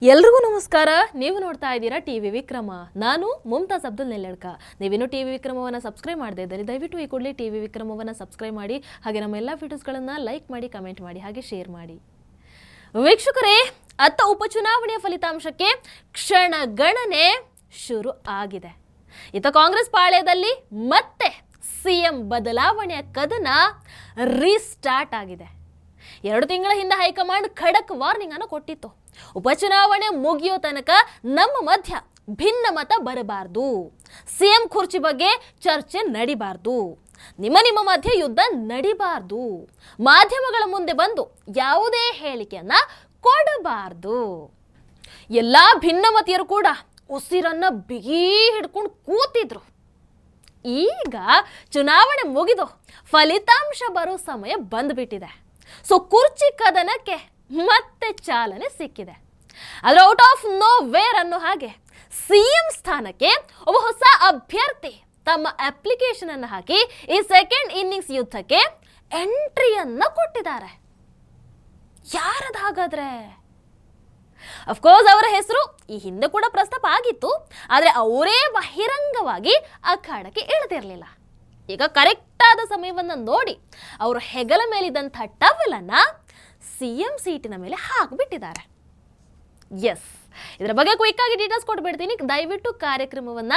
ಎಲ್ರಿಗೂ ನಮಸ್ಕಾರ. ನೀವು ನೋಡ್ತಾ ಇದ್ದೀರಾ ಟಿವಿ ವಿಕ್ರಮ. ನಾನು ಮುಮ್ತಾಜ್ ಅಬ್ದುಲ್ ನೆಲ್ಲಡ್ಕ. ನೀವಿನ್ನು ಟಿವಿ ವಿಕ್ರಮವನ್ನು ಸಬ್ಸ್ಕ್ರೈಬ್ ಮಾಡದೇ ಇದ್ದರೆ ದಯವಿಟ್ಟು ಈ ಕೂಡಲೇ ಟಿವಿ ವಿಕ್ರಮವನ್ನು ಸಬ್ಸ್ಕ್ರೈಬ್ ಮಾಡಿ, ಹಾಗೆ ನಮ್ಮ ಎಲ್ಲ ವಿಡಿಯೋಸ್ಗಳನ್ನು ಲೈಕ್ ಮಾಡಿ, ಕಮೆಂಟ್ ಮಾಡಿ, ಹಾಗೆ ಶೇರ್ ಮಾಡಿ. ವೀಕ್ಷಕರೇ, ಅತ್ತ ಉಪಚುನಾವಣೆಯ ಫಲಿತಾಂಶಕ್ಕೆ ಕ್ಷಣಗಣನೆ ಶುರು ಆಗಿದೆ. ಇತ್ತ ಕಾಂಗ್ರೆಸ್ ಪಾಳ್ಯದಲ್ಲಿ ಮತ್ತೆ ಸಿಎಂ ಬದಲಾವಣೆಯ ಕದನ ರೀಸ್ಟಾರ್ಟ್ ಆಗಿದೆ. 2 ತಿಂಗಳ ಹಿಂದೆ ಹೈಕಮಾಂಡ್ ಖಡಕ್ ವಾರ್ನಿಂಗ್ ಅನ್ನು ಕೊಟ್ಟಿತ್ತು. ಉಪಚುನಾವಣೆ ಮುಗಿಯೋ ತನಕ ನಮ್ಮ ಮಧ್ಯ ಭಿನ್ನಮತ ಬರಬಾರ್ದು, ಸಿಎಂ ಕುರ್ಚಿ ಬಗ್ಗೆ ಚರ್ಚೆ ನಡಿಬಾರ್ದು, ನಿಮ್ಮ ಮಧ್ಯೆ ಯುದ್ಧ ನಡಿಬಾರ್ದು, ಮಾಧ್ಯಮಗಳ ಮುಂದೆ ಬಂದು ಯಾವುದೇ ಹೇಳಿಕೆಯನ್ನ ಕೊಡಬಾರ್ದು. ಎಲ್ಲಾ ಭಿನ್ನಮತಿಯರು ಕೂಡ ಉಸಿರನ್ನ ಬಿಗಿ ಹಿಡ್ಕೊಂಡು ಕೂತಿದ್ರು. ಈಗ ಚುನಾವಣೆ ಮುಗಿದು ಫಲಿತಾಂಶ ಬರೋ ಸಮಯ ಬಂದ್ಬಿಟ್ಟಿದೆ. ಸೊ ಕುರ್ಚಿ ಕದನಕ್ಕೆ ಮತ್ತೆ ಚಾಲನೆ ಸಿಕ್ಕಿದೆ. ಆದ್ರೆ ಔಟ್ ಆಫ್ ನೋ ವೇರ್ ಅನ್ನೋ ಹಾಗೆ ಸಿಎಂ ಸ್ಥಾನಕ್ಕೆ ಒಬ್ಬ ಹೊಸ ಅಭ್ಯರ್ಥಿ ತಮ್ಮ ಅಪ್ಲಿಕೇಶನ್ ಅನ್ನು ಹಾಕಿ ಈ ಸೆಕೆಂಡ್ ಇನ್ನಿಂಗ್ಸ್ ಯುದ್ಧಕ್ಕೆ ಎಂಟ್ರಿಯನ್ನ ಕೊಟ್ಟಿದ್ದಾರೆ. ಯಾರದು ಹಾಗಾದ್ರೆ? ಅಫ್ಕೋರ್ಸ್ ಅವರ ಹೆಸರು ಈ ಹಿಂದೆ ಕೂಡ ಪ್ರಸ್ತಾಪ ಆಗಿತ್ತು, ಆದ್ರೆ ಅವರೇ ಬಹಿರಂಗವಾಗಿ ಅಖಾಡಕ್ಕೆ ಇಳಿದಿರಲಿಲ್ಲ. ಈಗ ಕರೆಕ್ಟ್ ಆದ ಸಮಯವನ್ನ ನೋಡಿ ಅವರು ಹೆಗಲ ಮೇಲಿದ್ದಂಥ ಟವೆಲ್ ಅನ್ನ ಸಿಎಂ ಸೀಟಿನ ಮೇಲೆ ಹಾಕಿಬಿಟ್ಟಿದ್ದಾರೆ. ಎಸ್, ಇದರ ಬಗ್ಗೆ ಕ್ವಿಕ್ ಆಗಿ ಡೀಟೇಲ್ಸ್ ಕೊಟ್ಬಿಡ್ತೀನಿ. ದಯವಿಟ್ಟು ಕಾರ್ಯಕ್ರಮವನ್ನ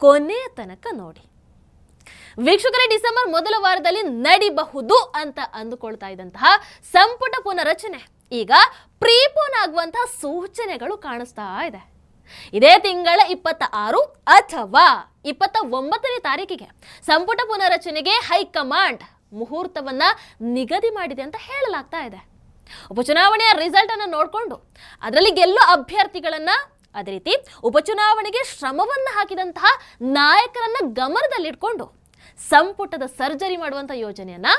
ಕೊನೆ ತನಕ ನೋಡಿ. ವೀಕ್ಷಕರೇ, ಡಿಸೆಂಬರ್ ಮೊದಲ ವಾರದಲ್ಲಿ ನಡಿಬಹುದು ಅಂತ ಅಂದುಕೊಳ್ತಾ ಇದ್ದಂತಹ ಸಂಪುಟ ಪುನರಚನೆ ಈಗ ಪ್ರೀಪೋನ್ ಆಗುವಂತಹ ಸೂಚನೆಗಳು ಕಾಣಿಸ್ತಾ ಇದೆ. ಇದೇ ತಿಂಗಳ 26 ಅಥವಾ 29ನೇ ತಾರೀಕಿಗೆ ಸಂಪುಟ ಪುನರಚನೆಗೆ ಹೈಕಮಾಂಡ್ ಮುಹೂರ್ತವನ್ನ ನಿಗದಿ ಮಾಡಿದೆ ಅಂತ ಹೇಳಲಾಗ್ತಾ ಇದೆ. ಉಪಚುನಾವಣೆಯ ರಿಸಲ್ಟ್ ಅನ್ನು ನೋಡಿಕೊಂಡು ಅದರಲ್ಲಿ ಗೆಲ್ಲೋ ಅಭ್ಯರ್ಥಿಗಳನ್ನ, ಅದೇ ರೀತಿ ಉಪಚುನಾವಣೆಗೆ ಶ್ರಮವನ್ನ ಹಾಕಿದಂತಹ ನಾಯಕರನ್ನ ಗಮನದಲ್ಲಿಟ್ಕೊಂಡು ಸಂಪುಟದ ಸರ್ಜರಿ ಮಾಡುವಂತ ಯೋಜನೆಯನ್ನ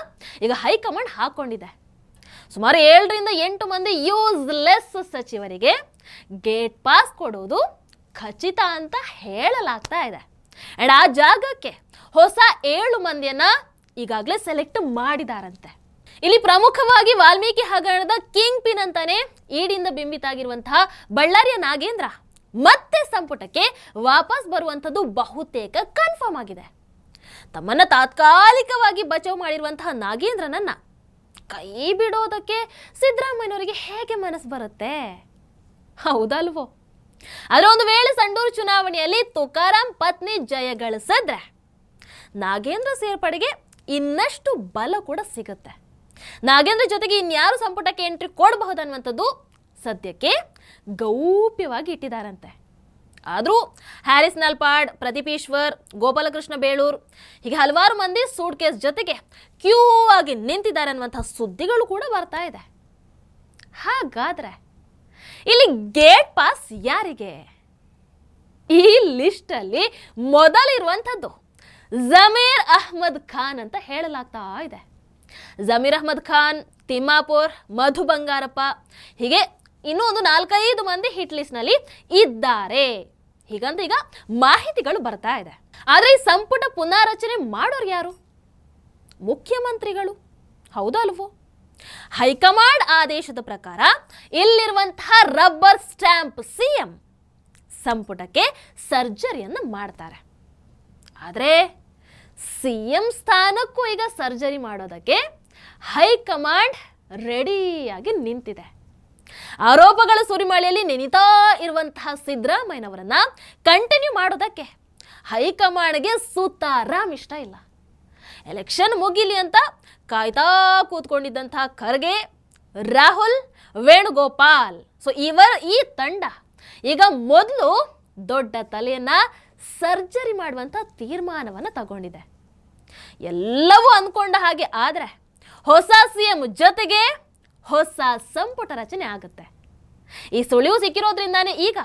ಈಗ ಹೈಕಮಾಂಡ್ ಹಾಕೊಂಡಿದೆ. ಸುಮಾರು 7 ರಿಂದ 8 ಮಂದಿ ಯೂಸ್ಲೆಸ್ ಸಚಿವರಿಗೆ ಗೇಟ್ ಪಾಸ್ ಕೊಡೋದು ಖಚಿತ ಅಂತ ಹೇಳಲಾಗ್ತಾ ಇದೆ. ಅಂಡ್ ಆ ಜಾಗಕ್ಕೆ ಹೊಸ 7 ಮಂದಿಯನ್ನ ಈಗಾಗಲೇ ಸೆಲೆಕ್ಟ್ ಮಾಡಿದಾರಂತೆ. ಇಲ್ಲಿ ಪ್ರಮುಖವಾಗಿ ವಾಲ್ಮೀಕಿ ಹಗರಣದ ಕಿಂಗ್ ಪಿನ್ ಅಂತಾನೆ ಈಡಿಂದ ಬಿಂಬಿತ ಆಗಿರುವಂತಹ ಬಳ್ಳಾರಿಯ ನಾಗೇಂದ್ರ ಮತ್ತೆ ಸಂಪುಟಕ್ಕೆ ವಾಪಸ್ ಬರುವಂಥದ್ದು ಬಹುತೇಕ ಕನ್ಫರ್ಮ್ ಆಗಿದೆ. ತಮ್ಮನ್ನ ತಾತ್ಕಾಲಿಕವಾಗಿ ಬಚಾವ್ ಮಾಡಿರುವಂತಹ ನಾಗೇಂದ್ರನನ್ನ ಕೈ ಬಿಡೋದಕ್ಕೆ ಸಿದ್ದರಾಮಯ್ಯನವರಿಗೆ ಹೇಗೆ ಮನಸ್ಸು ಬರುತ್ತೆ? ಹೌದಲ್ವೋ? ಆದ್ರೆ ಒಂದು ವೇಳೆ ಸಂಡೂರು ಚುನಾವಣೆಯಲ್ಲಿ ತುಕಾರಾಂ ಪತ್ನಿ ಜಯ ಗಳಿಸಿದ್ರೆ ನಾಗೇಂದ್ರ ಸೇರ್ಪಡೆಗೆ ಇನ್ನಷ್ಟು ಬಲ ಕೂಡ ಸಿಗುತ್ತೆ. ನಾಗೇಂದ್ರ ಜೊತೆಗೆ ಇನ್ಯಾರು ಸಂಪುಟಕ್ಕೆ ಎಂಟ್ರಿ ಕೊಡಬಹುದನ್ನುವಂಥದ್ದು ಸದ್ಯಕ್ಕೆ ಗೌಪ್ಯವಾಗಿ ಇಟ್ಟಿದ್ದಾರಂತೆ. ಆದರೂ ಹ್ಯಾರಿಸ್ ನಲ್ಪಾಡ್, ಪ್ರದೀಪ್ ಈಶ್ವರ್, ಗೋಪಾಲಕೃಷ್ಣ ಬೇಳೂರ್ ಹೀಗೆ ಹಲವಾರು ಮಂದಿ ಸೂಟ್ ಕೇಸ್ ಜೊತೆಗೆ ಕ್ಯೂ ಆಗಿ ನಿಂತಿದ್ದಾರೆ ಅನ್ನುವಂತಹ ಸುದ್ದಿಗಳು ಕೂಡ ಬರ್ತಾ ಇದೆ. ಹಾಗಾದ್ರೆ ಇಲ್ಲಿ ಗೇಟ್ ಪಾಸ್ ಯಾರಿಗೆ? ಈ ಲಿಸ್ಟ್ ಅಲ್ಲಿ ಮೊದಲಿರುವಂಥದ್ದು ಜಮೀರ್ ಅಹ್ಮದ್ ಖಾನ್ ಅಂತ ಹೇಳಲಾಗ್ತಾ ಇದೆ. ಜಮೀರ್ ಅಹ್ಮದ್ ಖಾನ್, ತಿಮ್ಮಾಪುರ್, ಮಧು ಬಂಗಾರಪ್ಪ ಹೀಗೆ ಇನ್ನೂ ಒಂದು 4-5 ಮಂದಿ ಹಿಟ್ ಲಿಸ್ಟ್ ನಲ್ಲಿ ಇದ್ದಾರೆ. ಹೀಗಂತ ಈಗ ಮಾಹಿತಿಗಳು ಬರ್ತಾ ಇದೆ. ಆದ್ರೆ ಈ ಸಂಪುಟ ಪುನಾರಚನೆ ಮಾಡೋರು ಯಾರು? ಮುಖ್ಯಮಂತ್ರಿಗಳು, ಹೌದಲ್ವೋ? ಹೈಕಮಾಂಡ್ ಆದೇಶದ ಪ್ರಕಾರ ಇಲ್ಲಿರುವಂತಹ ರಬ್ಬರ್ ಸ್ಟ್ಯಾಂಪ್ ಸಿಎಂ ಸಂಪುಟಕ್ಕೆ ಸರ್ಜರಿಯನ್ನ ಮಾಡ್ತಾರೆ. ಆದ್ರೆ ಸಿಎಂ ಸ್ಥಾನಕ್ಕೂ ಈಗ ಸರ್ಜರಿ ಮಾಡೋದಕ್ಕೆ ಹೈಕಮಾಂಡ್ ರೆಡಿಯಾಗಿ ನಿಂತಿದೆ. ಆರೋಪಗಳ ಸುರಿಮಳೆಯಲ್ಲಿ ನೆನಿತಾ ಇರುವಂತಹ ಸಿದ್ದರಾಮಯ್ಯನವರನ್ನ ಕಂಟಿನ್ಯೂ ಮಾಡೋದಕ್ಕೆ ಹೈಕಮಾಂಡ್ಗೆ ಸುತಾರಾಮ್ ಇಷ್ಟ ಇಲ್ಲ. ಎಲೆಕ್ಷನ್ ಮುಗಿಲಿ ಅಂತ ಕಾಯ್ತಾ ಕೂತ್ಕೊಂಡಿದ್ದಂತಹ ಖರ್ಗೆ, ರಾಹುಲ್, ವೇಣುಗೋಪಾಲ್, ಸೊ ಈ ತಂಡ ಈಗ ಮೊದಲು ದೊಡ್ಡ ತಲೆಯನ್ನ ಸರ್ಜರಿ ಮಾಡುವಂತ ತೀರ್ಮಾನವನ್ನ ತಗೊಂಡಿದೆ. ಎಲ್ಲವೂ ಅಂದ್ಕೊಂಡ ಹಾಗೆ ಆದ್ರೆ ಹೊಸ ಸಿಎಂ ಜೊತೆಗೆ ಹೊಸ ಸಂಪುಟ ರಚನೆ ಆಗುತ್ತೆ. ಈ ಸುಳಿವು ಸಿಕ್ಕಿರೋದ್ರಿಂದಾನೇ ಈಗ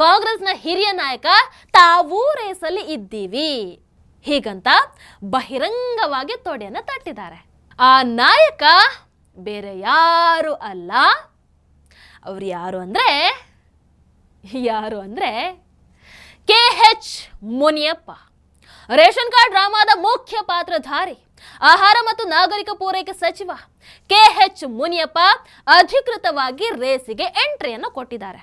ಕಾಂಗ್ರೆಸ್ನ ಹಿರಿಯ ನಾಯಕ ತಾವೂ ರೇಸಲ್ಲಿ ಇದ್ದೀವಿ ಹೀಗಂತ ಬಹಿರಂಗವಾಗಿ ತೊಡೆಯನ್ನ ತಟ್ಟಿದ್ದಾರೆ. ಆ ನಾಯಕ ಬೇರೆ ಯಾರು ಅಲ್ಲ, ಅವ್ರು ಯಾರು ಅಂದ್ರೆ KH ಮುನಿಯಪ್ಪ. ರೇಷನ್ ಕಾರ್ಡ್ ಡ್ರಾಮಾದ ಮುಖ್ಯ ಪಾತ್ರಧಾರಿ, ಆಹಾರ ಮತ್ತು ನಾಗರಿಕ ಪೂರೈಕೆ ಸಚಿವ KH ಮುನಿಯಪ್ಪ ಅಧಿಕೃತವಾಗಿ ರೇಸಿಗೆ ಎಂಟ್ರಿಯನ್ನು ಕೊಟ್ಟಿದ್ದಾರೆ.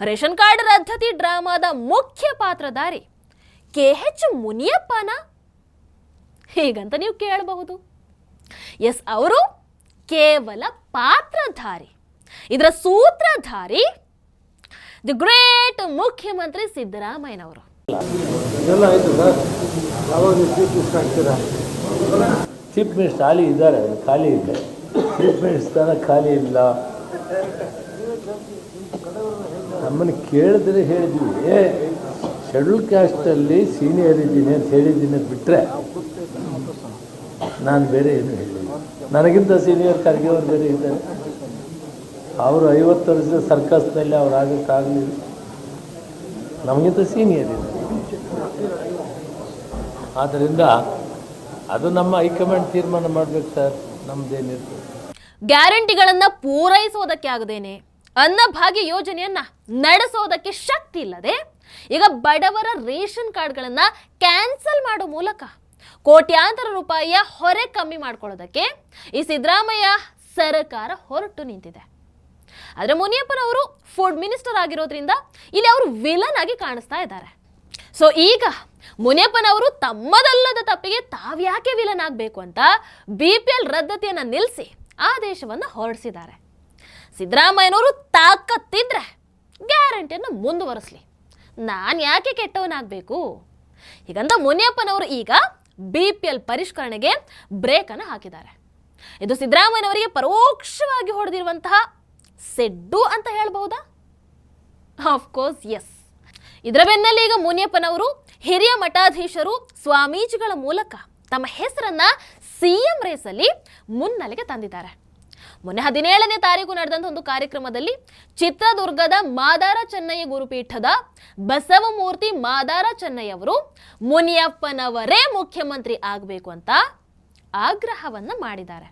ರೇಷನ್ ಕಾರ್ಡ್ ರದ್ದತಿ ಡ್ರಾಮಾದ ಮುಖ್ಯ ಪಾತ್ರಧಾರಿ KH ಮುನಿಯಪ್ಪನ ಹೀಗಂತ ನೀವು ಕೇಳಬಹುದು. ಎಸ್, ಅವರು ಕೇವಲ ಪಾತ್ರಧಾರಿ. ಇದರ ಸೂತ್ರಧಾರಿ ದಿ ಗ್ರೇಟ್ ಮುಖ್ಯಮಂತ್ರಿ ಸಿದ್ದರಾಮಯ್ಯನವರು. ಚೀಫ್ ಮಿನಿಸ್ಟರ್ ಖಾಲಿ ಇದ್ದಾರೆ, ಖಾಲಿ ಇದೆ. ಚೀಫ್ ಮಿನಿಸ್ಟರ್ ಖಾಲಿ ಇಲ್ಲ. ನಮ್ಮನ್ನು ಕೇಳಿದ್ರೆ ಹೇಳಿದ್ವಿ, ಶೆಡ್ಯೂಲ್ ಕ್ಯಾಸ್ಟಲ್ಲಿ ಸೀನಿಯರ್ ಇದ್ದೀನಿ ಅಂತ ಹೇಳಿದ್ದೀನಿ ಬಿಟ್ಟರೆ ನಾನು ಬೇರೆ ಏನು ಹೇಳಿಲ್ಲ. ನನಗಿಂತ ಸೀನಿಯರ್ ಖರ್ಗೆ ಅವರು ಬೇರೆ ಇದ್ದಾರೆ. ಅವರು 50 ವರ್ಷದ ಸರ್ಕಸ್ನಲ್ಲಿ ಅವ್ರು ಆಗೋಕ್ಕಾಗಲಿಲ್ಲ. ನಮಗಿಂತ ಸೀನಿಯರ್ ಇದೆ. ಆದ್ದರಿಂದ ಅದು ನಮ್ಮ ಹೈಕಮಾಂಡ್ ತೀರ್ಮಾನ ಮಾಡಬೇಕು ಸರ್, ನಮ್ಮದೇನಿರ್ತದೆ. ಗ್ಯಾರಂಟಿಗಳನ್ನ ಪೂರೈಸೋದಕ್ಕೆ ಆಗದೇನೆ ಅನ್ನಭಾಗ್ಯ ಯೋಜನೆಯನ್ನ ನಡೆಸೋದಕ್ಕೆ ಶಕ್ತಿ ಇಲ್ಲದೆ ಈಗ ಬಡವರ ರೇಷನ್ ಕಾರ್ಡ್ಗಳನ್ನ ಕ್ಯಾನ್ಸಲ್ ಮಾಡೋ ಮೂಲಕ ಕೋಟ್ಯಾಂತರ ರೂಪಾಯಿಯ ಹೊರೆ ಕಮ್ಮಿ ಮಾಡ್ಕೊಳ್ಳೋದಕ್ಕೆ ಈ ಸಿದ್ದರಾಮಯ್ಯ ಸರ್ಕಾರ ಹೊರಟು ನಿಂತಿದೆ. ಆದರೆ ಮುನಿಯಪ್ಪನವರು ಫುಡ್ ಮಿನಿಸ್ಟರ್ ಆಗಿರೋದ್ರಿಂದ ಇಲ್ಲಿ ಅವರು ವಿಲನ್ ಆಗಿ ಕಾಣಿಸ್ತಾ ಇದ್ದಾರೆ. ಸೊ ಈಗ ಮುನಿಯಪ್ಪನವರು ತಮ್ಮದಲ್ಲದ ತಪ್ಪಿಗೆ ತಾವ್ಯಾಕೆ ವಿಲನ್ ಆಗಬೇಕು ಅಂತ BPL ರದ್ದತಿಯನ್ನು ನಿಲ್ಲಿಸಿ ಆದೇಶವನ್ನು ಹೊರಡಿಸಿದ್ದಾರೆ. ಸಿದ್ದರಾಮಯ್ಯನವರು ತಾಕತ್ತಿದ್ರೆ ಗ್ಯಾರಂಟಿಯನ್ನು ಮುಂದುವರಿಸಲಿ, ನಾನು ಯಾಕೆ ಕೆಟ್ಟವನಾಗಬೇಕು ಹೀಗಂತ ಮುನಿಯಪ್ಪನವರು ಈಗ BPL ಪರಿಷ್ಕರಣೆಗೆ ಬ್ರೇಕನ್ನು ಹಾಕಿದ್ದಾರೆ. ಇದು ಸಿದ್ದರಾಮಯ್ಯನವರಿಗೆ ಪರೋಕ್ಷವಾಗಿ ಹೊಡೆದಿರುವಂತಹ ಸೆಡ್ಡು ಅಂತ ಹೇಳ್ಬಹುದಾ? Of course yes. ಇದರ ಬೆನ್ನಲ್ಲಿ ಈಗ ಮುನಿಯಪ್ಪನವರು ಹಿರಿಯ ಮಠಾಧೀಶರು ಸ್ವಾಮೀಜಿಗಳ ಮೂಲಕ ತಮ್ಮ ಹೆಸರನ್ನ CM ರೇಸಲ್ಲಿ ಮುನ್ನೆಲೆಗೆ ತಂದಿದ್ದಾರೆ. ಮೊನ್ನೆ 17ನೇ ತಾರೀಕು ನಡೆದಂಥ ಒಂದು ಕಾರ್ಯಕ್ರಮದಲ್ಲಿ ಚಿತ್ರದುರ್ಗದ ಮಾದಾರ ಚೆನ್ನಯ್ಯ ಗುರುಪೀಠದ ಬಸವಮೂರ್ತಿ ಮಾದಾರ ಚೆನ್ನಯ್ಯ ಅವರು ಮುನಿಯಪ್ಪನವರೇ ಮುಖ್ಯಮಂತ್ರಿ ಆಗಬೇಕು ಅಂತ ಆಗ್ರಹವನ್ನ ಮಾಡಿದ್ದಾರೆ.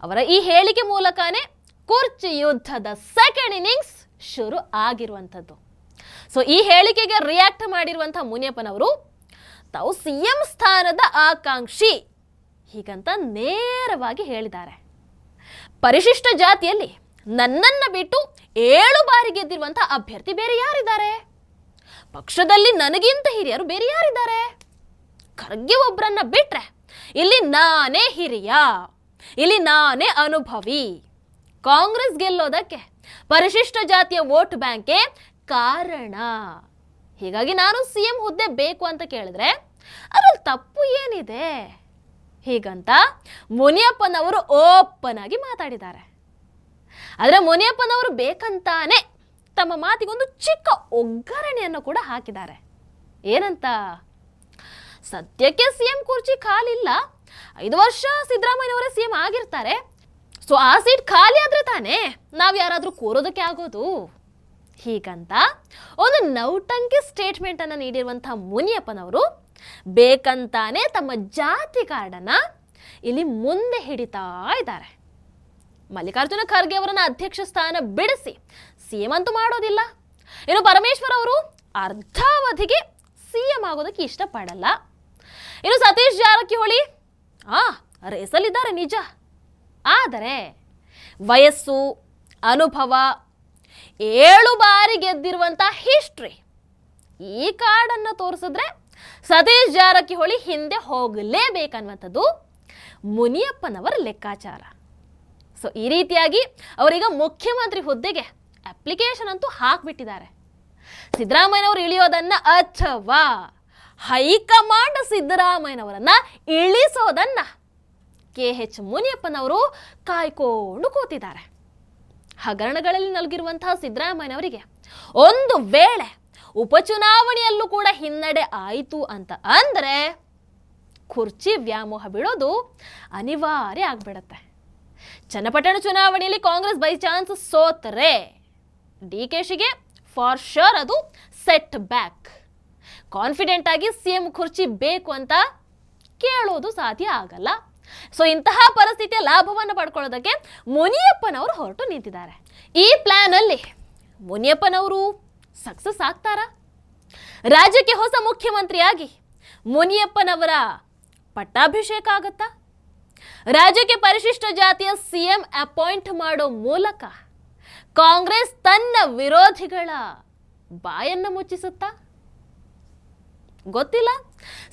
ಅವರ ಈ ಹೇಳಿಕೆ ಮೂಲಕನೇ ಕುರ್ಚಿ ಯುದ್ಧದ ಸೆಕೆಂಡ್ ಇನ್ನಿಂಗ್ಸ್ ಶುರು ಆಗಿರುವಂಥದ್ದು. ಸೊ ಈ ಹೇಳಿಕೆಗೆ ರಿಯಾಕ್ಟ್ ಮಾಡಿರುವಂತಹ ಮುನಿಯಪ್ಪನವರು ತಾವು CM ಸ್ಥಾನದ ಆಕಾಂಕ್ಷಿ ಹೀಗಂತ ನೇರವಾಗಿ ಹೇಳಿದ್ದಾರೆ. ಪರಿಶಿಷ್ಟ ಜಾತಿಯಲ್ಲಿ ನನ್ನನ್ನು ಬಿಟ್ಟು 7 ಬಾರಿ ಗೆದ್ದಿರುವಂತಹ ಅಭ್ಯರ್ಥಿ ಬೇರೆ ಯಾರಿದ್ದಾರೆ? ಪಕ್ಷದಲ್ಲಿ ನನಗಿಂತ ಹಿರಿಯರು ಬೇರೆ ಯಾರಿದ್ದಾರೆ? ಖರ್ಗೆ ಒಬ್ಬರನ್ನ ಬಿಟ್ರೆ ಇಲ್ಲಿ ನಾನೇ ಹಿರಿಯ, ಇಲ್ಲಿ ನಾನೇ ಅನುಭವಿ. ಕಾಂಗ್ರೆಸ್ ಗೆಲ್ಲೋದಕ್ಕೆ ಪರಿಶಿಷ್ಟ ಜಾತಿಯ ವೋಟ್ ಬ್ಯಾಂಕೇ ಕಾರಣ. ಹೀಗಾಗಿ ನಾನು CM ಹುದ್ದೆ ಬೇಕು ಅಂತ ಕೇಳಿದ್ರೆ ಅದ್ರಲ್ಲಿ ತಪ್ಪು ಏನಿದೆ ಹೀಗಂತ ಮುನಿಯಪ್ಪನವರು ಓಪನ್ ಆಗಿ ಮಾತಾಡಿದ್ದಾರೆ. ಆದರೆ ಮುನಿಯಪ್ಪನವರು ಬೇಕಂತಾನೆ ತಮ್ಮ ಮಾತಿಗೊಂದು ಚಿಕ್ಕ ಒಗ್ಗರಣೆಯನ್ನು ಕೂಡ ಹಾಕಿದ್ದಾರೆ. ಏನಂತ? ಸದ್ಯಕ್ಕೆ CM ಕುರ್ಚಿ ಖಾಲಿಲ್ಲ, 5 ವರ್ಷ ಸಿದ್ದರಾಮಯ್ಯನವರೇ CM ಆಗಿರ್ತಾರೆ. ಸೊ ಆ ಸೀಟ್ ಖಾಲಿ ಆದ್ರೆ ತಾನೇ ನಾವು ಯಾರಾದರೂ ಕೂರೋದಕ್ಕೆ ಆಗೋದು ಹೀಗಂತ ಒಂದು ನೌಟಂಕಿ ಸ್ಟೇಟ್ಮೆಂಟ್ ಅನ್ನು ನೀಡಿರುವಂತಹ ಮುನಿಯಪ್ಪನವರು ಬೇಕಂತಾನೆ ತಮ್ಮ ಜಾತಿ ಕಾರ್ಡನ್ನ ಇಲ್ಲಿ ಮುಂದೆ ಹಿಡಿತಾ ಇದ್ದಾರೆ. ಮಲ್ಲಿಕಾರ್ಜುನ ಖರ್ಗೆ ಅವರನ್ನ ಅಧ್ಯಕ್ಷ ಸ್ಥಾನ ಬಿಡಿಸಿ CM ಅಂತೂ ಮಾಡೋದಿಲ್ಲ. ಇನ್ನು ಪರಮೇಶ್ವರ್ ಅವರು ಅರ್ಧಾವಧಿಗೆ CM ಆಗೋದಕ್ಕೆ ಇಷ್ಟಪಡಲ್ಲ. ಇನ್ನು ಸತೀಶ್ ಜಾರಕಿಹೊಳಿ ರೇಸಲ್ಲಿದ್ದಾರೆ ನಿಜ, ಆದರೆ ವಯಸ್ಸು, ಅನುಭವ, 7 ಬಾರಿ ಗೆದ್ದಿರುವಂಥ ಹಿಸ್ಟ್ರಿ ಈ ಕಾರ್ಡನ್ನು ತೋರಿಸಿದ್ರೆ ಸತೀಶ್ ಜಾರಕಿಹೊಳಿ ಹಿಂದೆ ಹೋಗಲೇಬೇಕನ್ನುವಂಥದ್ದು ಮುನಿಯಪ್ಪನವರ ಲೆಕ್ಕಾಚಾರ. ಸೊ ಈ ರೀತಿಯಾಗಿ ಅವರೀಗ ಮುಖ್ಯಮಂತ್ರಿ ಹುದ್ದೆಗೆ ಅಪ್ಲಿಕೇಶನ್ ಅಂತೂ ಹಾಕ್ಬಿಟ್ಟಿದ್ದಾರೆ. ಸಿದ್ದರಾಮಯ್ಯನವರು ಇಳಿಯೋದನ್ನ ಅಥವಾ ಹೈಕಮಾಂಡ್ ಸಿದ್ದರಾಮಯ್ಯನವರನ್ನ ಇಳಿಸೋದನ್ನ KH ಮುನಿಯಪ್ಪನವರು ಕಾಯ್ಕೊಂಡು ಕೂತಿದ್ದಾರೆ. ಹಗರಣಗಳಲ್ಲಿ ನಲಗಿರುವಂತಹ ಸಿದ್ದರಾಮಯ್ಯನವರಿಗೆ ಒಂದು ವೇಳೆ ಉಪಚುನಾವಣೆಯಲ್ಲೂ ಕೂಡ ಹಿನ್ನಡೆ ಆಯಿತು ಅಂತ ಅಂದರೆ ಕುರ್ಚಿ ವ್ಯಾಮೋಹ ಬಿಡೋದು ಅನಿವಾರ್ಯ ಆಗ್ಬಿಡತ್ತೆ. ಚನ್ನಪಟ್ಟಣ ಚುನಾವಣೆಯಲ್ಲಿ ಕಾಂಗ್ರೆಸ್ ಬೈ ಚಾನ್ಸ್ ಸೋತರೆ DKಶಿಗೆ ಫಾರ್ ಶೋರ್ ಅದು ಸೆಟ್ ಬ್ಯಾಕ್. ಕಾನ್ಫಿಡೆಂಟ್ ಆಗಿ CM ಕುರ್ಚಿ ಬೇಕು ಅಂತ ಕೇಳೋದು ಸಾಧ್ಯ ಆಗಲ್ಲ. ಸೊ ಇಂತಹ ಪರಿಸ್ಥಿತಿಯ ಲಾಭವನ್ನು ಪಡ್ಕೊಳ್ಳೋದಕ್ಕೆ ಮುನಿಯಪ್ಪನವರು ಹೊರಟು ನಿಂತಿದ್ದಾರೆ. ಈ ಪ್ಲಾನ್ ಅಲ್ಲಿ ಮುನಿಯಪ್ಪನವರು ಸಕ್ಸಸ್ ಆಗ್ತಾರಾ? ರಾಜ್ಯಕ್ಕೆ ಹೊಸ ಮುಖ್ಯಮಂತ್ರಿಯಾಗಿ ಮುನಿಯಪ್ಪನವರ ಪಟ್ಟಾಭಿಷೇಕ ಆಗತ್ತಾ? ರಾಜ್ಯಕ್ಕೆ ಪರಿಶಿಷ್ಟ ಜಾತಿಯ CM ಅಪಾಯಿಂಟ್ ಮಾಡೋ ಮೂಲಕ ಕಾಂಗ್ರೆಸ್ ತನ್ನ ವಿರೋಧಿಗಳ ಬಾಯನ್ನು ಮುಚ್ಚಿಸುತ್ತಾ? ಗೊತ್ತಿಲ್ಲ.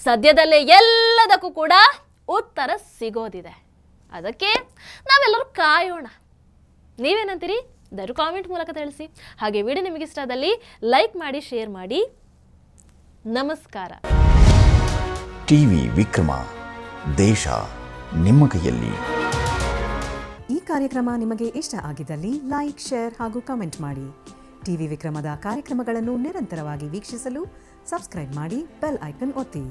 ಸದ್ಯದಲ್ಲೇ ಎಲ್ಲದಕ್ಕೂ ಕೂಡ ಉತ್ತರ ಸಿಗೋದಿದೆ. ಅದಕ್ಕೆ ನಾವೆಲ್ಲರೂ ಕಾಯೋಣ. ನೀವೇನಂತೀರಿ? ದಯವಿಟ್ಟು ಕಾಮೆಂಟ್ ಮೂಲಕ ತಿಳಿಸಿ. ಹಾಗೆ ವಿಡಿಯೋ ನಿಮಗೆ ಇಷ್ಟ ಆದಲ್ಲಿ ಲೈಕ್ ಮಾಡಿ, ಶೇರ್ ಮಾಡಿ. ನಮಸ್ಕಾರ. ಟಿವಿ ವಿಕ್ರಮ, ದೇಶ ನಿಮ್ಮ ಕೈಯಲ್ಲಿ. ಈ ಕಾರ್ಯಕ್ರಮ ನಿಮಗೆ ಇಷ್ಟ ಆಗಿದ್ದಲ್ಲಿ ಲೈಕ್, ಶೇರ್ ಹಾಗೂ ಕಮೆಂಟ್ ಮಾಡಿ. ಟಿವಿ ವಿಕ್ರಮದ ಕಾರ್ಯಕ್ರಮಗಳನ್ನು ನಿರಂತರವಾಗಿ ವೀಕ್ಷಿಸಲು ಸಬ್ಸ್ಕ್ರೈಬ್ ಮಾಡಿ, ಬೆಲ್ ಐಕನ್ ಒತ್ತಿ.